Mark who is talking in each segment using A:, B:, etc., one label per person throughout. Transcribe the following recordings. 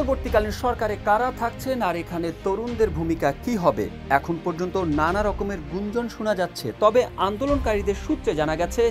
A: অন্তর্বর্তীকালীন সরকারে কারা থাকছেন আর এখানে তরুণদের ভূমিকা কি হবে এখন পর্যন্ত নানা রকমের গুঞ্জন শোনা যাচ্ছে। তবে আন্দোলনকারীদের সূত্রে জানা গেছে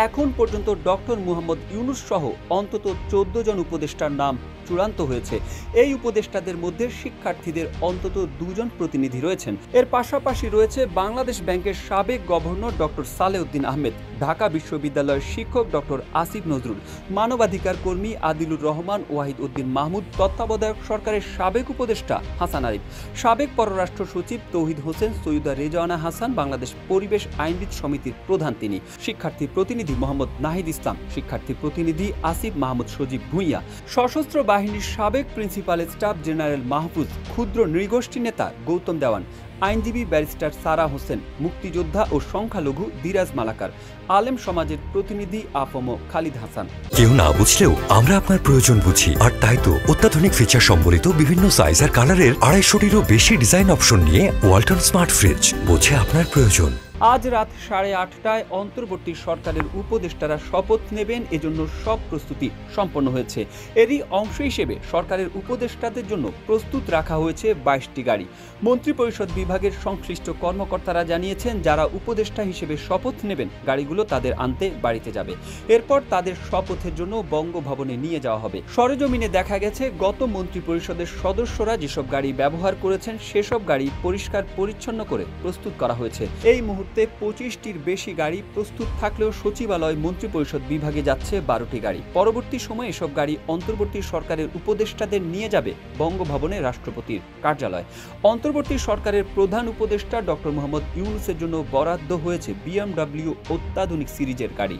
A: এখন পর্যন্ত ডক্টর মুহাম্মদ ইউনূস সহ অন্তত 14 জন উপদেষ্টার নাম চূড়ান্ত হয়েছে। এই উপদেষ্টাদের মধ্যে শিক্ষার্থীদের অন্তত 2 জন প্রতিনিধি রয়েছেন। এর পাশাপাশি রয়েছে বাংলাদেশ ব্যাংকের সাবেক গভর্নর ডক্টর সালেউদ্দিন আহমেদ, ঢাকা বিশ্ববিদ্যালয়ের শিক্ষক ডক্টর আসিফ নজরুল, মানবাধিকার কর্মী আদিলুর রহমান ওয়াহিদ উদ্দিন মাহমুদ, তত্ত্বাবধায়ক সরকারের সাবেক উপদেষ্টা হাসান আরিফ, সাবেক পররাষ্ট্র সচিব তৌহিদ হোসেন, সৈয়দা রেজওয়ানা হাসান, বাংলাদেশ পরিবেশ আইনবিদ সমিতির প্রধান তিনি, শিক্ষার্থী প্রতিনিধি মোহাম্মদ নাহিদ ইসলাম, শিক্ষার্থী প্রতিনিধি আসিফ মাহমুদ সজীব ভূঁইয়া, সশস্ত্র বাহিনীর সাবেক প্রিন্সিপাল স্টাফ জেনারেল মাহফুজ, ক্ষুদ্র নৃগোষ্ঠী নেতা গৌতম দেওয়ান, আইনজীবী ব্যারিস্টার সারা হোসেন, মুক্তিযোদ্ধা ও সংখ্যালঘু দিরাজ মালাকার, আলেম সমাজের প্রতিনিধি আফম খালিদ হাসান।
B: কেউ না বুঝলেও আমরা আপনার প্রয়োজন বুঝি, আর তাই তো অত্যাধুনিক ফিচার সম্বলিত বিভিন্ন সাইজ আর কালারের 250-টিরও বেশি ডিজাইন অপশন নিয়ে ওয়ালটন স্মার্ট ফ্রিজ বোঝে আপনার প্রয়োজন।
A: আজ রাত 8:30টায় অন্তর্বর্তী সরকারের উপদেষ্টারা শপথ নেবেন, এজন্য সব প্রস্তুতি সম্পন্ন হয়েছে। এরই অংশ হিসেবে সরকারের উপদেষ্টাদের জন্য প্রস্তুত রাখা হয়েছে 22টি গাড়ি। মন্ত্রিপরিষদ বিভাগের সংশ্লিষ্ট কর্মকর্তারা জানিয়েছেন যারা উপদেষ্টা হিসেবে শপথ নেবেন গাড়িগুলো তাদের আনতে বাড়িতে যাবে। এরপর তাদের শপথের জন্য বঙ্গভবনে নিয়ে যাওয়া হবে। সরেজমিনে দেখা গেছে গত মন্ত্রিপরিষদের সদস্যরা যেসব গাড়ি ব্যবহার করেছেন সেসব গাড়ি পরিষ্কার পরিচ্ছন্ন করে প্রস্তুত করা হয়েছে। এই মুহূর্তে 25টির বেশি গাড়ি প্রস্তুত থাকলেও সচিবালয় মন্ত্রিপরিষদ বিভাগে যাচ্ছে 12টি গাড়ি। পরবর্তী সময়ে এসব গাড়ি অন্তর্বর্তী সরকারের উপদেষ্টাদের নিয়ে যাবে বঙ্গভবনে রাষ্ট্রপতির কার্যালয়। অন্তর্বর্তী সরকারের প্রধান উপদেষ্টা ডক্টর মুহাম্মদ ইউনূসের জন্য বরাদ্দ হয়েছে BMW অত্যাধুনিক সিরিজের গাড়ি।